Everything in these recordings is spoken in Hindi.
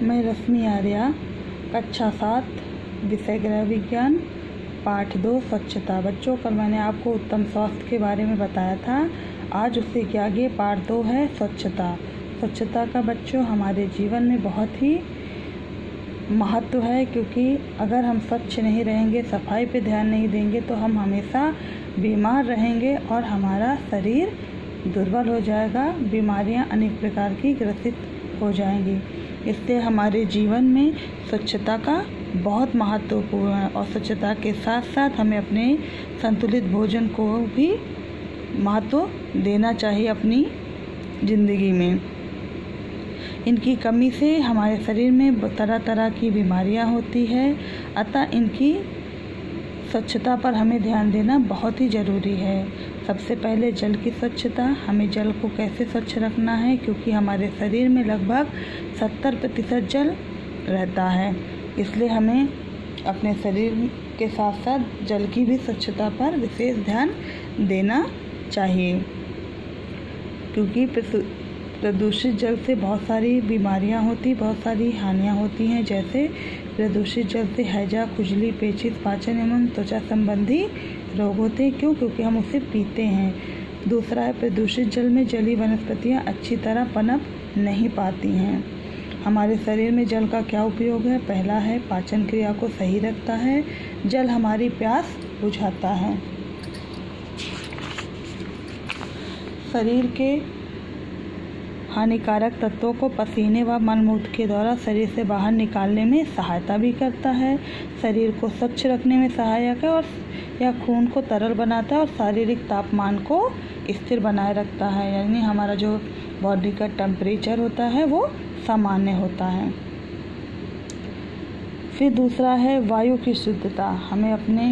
मैं रश्मि आर्या, कक्षा 7, विषय गृह विज्ञान, पाठ 2 स्वच्छता। बच्चों, कल मैंने आपको उत्तम स्वास्थ्य के बारे में बताया था। आज उससे क्या आगे पाठ 2 है स्वच्छता। स्वच्छता का बच्चों हमारे जीवन में बहुत ही महत्व है, क्योंकि अगर हम स्वच्छ नहीं रहेंगे, सफाई पे ध्यान नहीं देंगे तो हम हमेशा बीमार रहेंगे और हमारा शरीर दुर्बल हो जाएगा। बीमारियां अनेक प्रकार की ग्रसित हो जाएंगी। इसलिए हमारे जीवन में स्वच्छता का बहुत महत्वपूर्ण है और स्वच्छता के साथ साथ हमें अपने संतुलित भोजन को भी महत्व देना चाहिए अपनी ज़िंदगी में। इनकी कमी से हमारे शरीर में तरह तरह की बीमारियां होती है, अतः इनकी स्वच्छता पर हमें ध्यान देना बहुत ही ज़रूरी है। सबसे पहले जल की स्वच्छता। हमें जल को कैसे स्वच्छ रखना है, क्योंकि हमारे शरीर में लगभग 70% जल रहता है, इसलिए हमें अपने शरीर के साथ साथ जल की भी स्वच्छता पर विशेष ध्यान देना चाहिए, क्योंकि प्रदूषित जल से बहुत सारी बीमारियां होती, बहुत सारी हानियां होती हैं। जैसे प्रदूषित जल से हैजा, खुजली, पेचिश, पाचन एवं त्वचा संबंधी रोग होते हैं। क्यों? क्योंकि हम उसे पीते हैं। दूसरा है, प्रदूषित जल में जलीय वनस्पतियां अच्छी तरह पनप नहीं पाती हैं। हमारे शरीर में जल का क्या उपयोग है? पहला है, पाचन क्रिया को सही रखता है। जल हमारी प्यास बुझाता है। शरीर के हानिकारक तत्वों को पसीने व मलमूत्र के द्वारा शरीर से बाहर निकालने में सहायता भी करता है। शरीर को स्वच्छ रखने में सहायक है और यह खून को तरल बनाता है और शारीरिक तापमान को स्थिर बनाए रखता है, यानी हमारा जो बॉडी का टेम्परेचर होता है वो सामान्य होता है। फिर दूसरा है वायु की शुद्धता। हमें अपने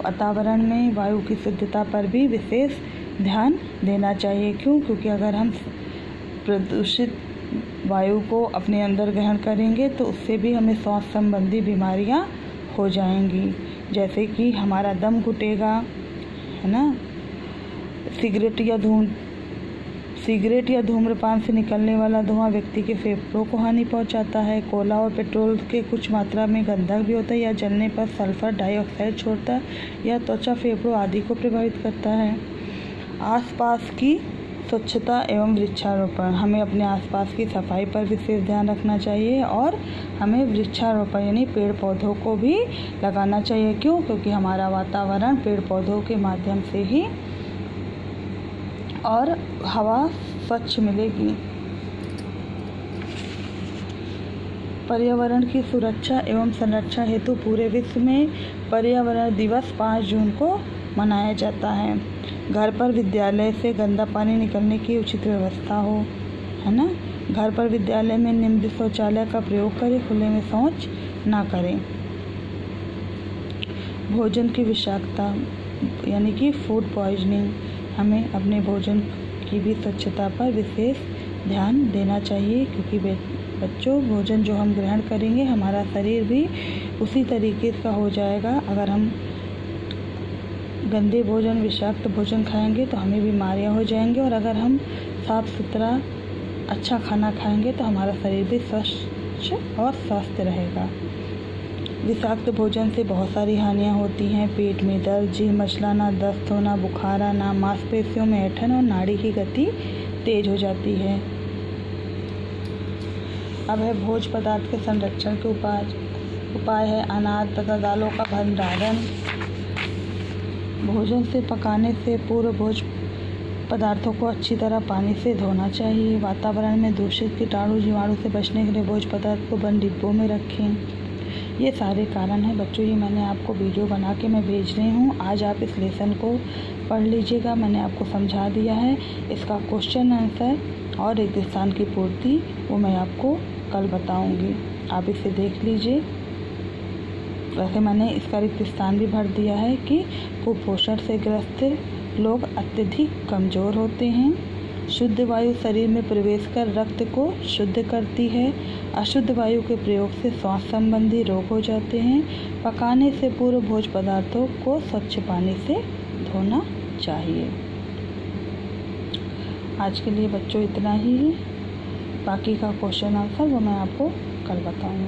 वातावरण में वायु की शुद्धता पर भी विशेष ध्यान देना चाहिए। क्यों? क्योंकि अगर हम प्रदूषित वायु को अपने अंदर ग्रहण करेंगे तो उससे भी हमें श्वास संबंधी बीमारियां हो जाएंगी, जैसे कि हमारा दम घुटेगा, है ना। सिगरेट या धूम्रपान से निकलने वाला धुआं व्यक्ति के फेफड़ों को हानि पहुंचाता है। कोयला और पेट्रोल के कुछ मात्रा में गंधक भी होता है, या जलने पर सल्फर डाइऑक्साइड छोड़ता है, या त्वचा, फेफड़ों आदि को प्रभावित करता है। आसपास की स्वच्छता एवं वृक्षारोपण। हमें अपने आसपास की सफाई पर विशेष ध्यान रखना चाहिए और हमें वृक्षारोपण यानी पेड़ पौधों को भी लगाना चाहिए। क्यों? क्योंकि हमारा वातावरण पेड़ पौधों के माध्यम से ही और हवा स्वच्छ मिलेगी। पर्यावरण की सुरक्षा एवं संरक्षण हेतु पूरे विश्व में पर्यावरण दिवस 5 जून को मनाया जाता है। घर पर विद्यालय से गंदा पानी निकलने की उचित व्यवस्था हो, है ना। घर पर विद्यालय में निम्न शौचालय का प्रयोग करें, खुले में शौच ना करें। भोजन की विषाक्तता यानी कि फूड पॉइजनिंग। हमें अपने भोजन की भी स्वच्छता पर विशेष ध्यान देना चाहिए, क्योंकि बच्चों भोजन जो हम ग्रहण करेंगे हमारा शरीर भी उसी तरीके का हो जाएगा। अगर हम गंदे भोजन, विषाक्त भोजन खाएंगे तो हमें बीमारियां हो जाएंगी, और अगर हम साफ सुथरा अच्छा खाना खाएंगे तो हमारा शरीर भी स्वच्छ और स्वस्थ रहेगा। विषाक्त भोजन से बहुत सारी हानियां होती हैं। पेट में दर्द, जीभ मचलाना, दस्त होना, बुखार आना, मांसपेशियों में ऐंठन और नाड़ी की गति तेज हो जाती है। अब है भोज्य पदार्थ के संरक्षण के उपाय है अनाज तथा दालों का भंडारण। भोजन से पकाने से पूर्व भोज्य पदार्थों को अच्छी तरह पानी से धोना चाहिए। वातावरण में दूषित कीटाणु जीवाणु से बचने के लिए भोज्य पदार्थ को बंद डिब्बों में रखें। ये सारे कारण हैं बच्चों, ये मैंने आपको वीडियो बना के मैं भेज रही हूँ। आज आप इस लेसन को पढ़ लीजिएगा। मैंने आपको समझा दिया है। इसका क्वेश्चन आंसर और एक स्थान की पूर्ति वो मैं आपको कल बताऊँगी। आप इसे देख लीजिए। वैसे मैंने इसका रिक्त स्थान भी भर दिया है कि कुपोषण से ग्रस्त लोग अत्यधिक कमज़ोर होते हैं। शुद्ध वायु शरीर में प्रवेश कर रक्त को शुद्ध करती है। अशुद्ध वायु के प्रयोग से श्वास संबंधी रोग हो जाते हैं। पकाने से पूर्व भोज्य पदार्थों को स्वच्छ पानी से धोना चाहिए। आज के लिए बच्चों इतना ही है। बाकी का क्वेश्चन आंसर वो मैं आपको कल बताऊँगी।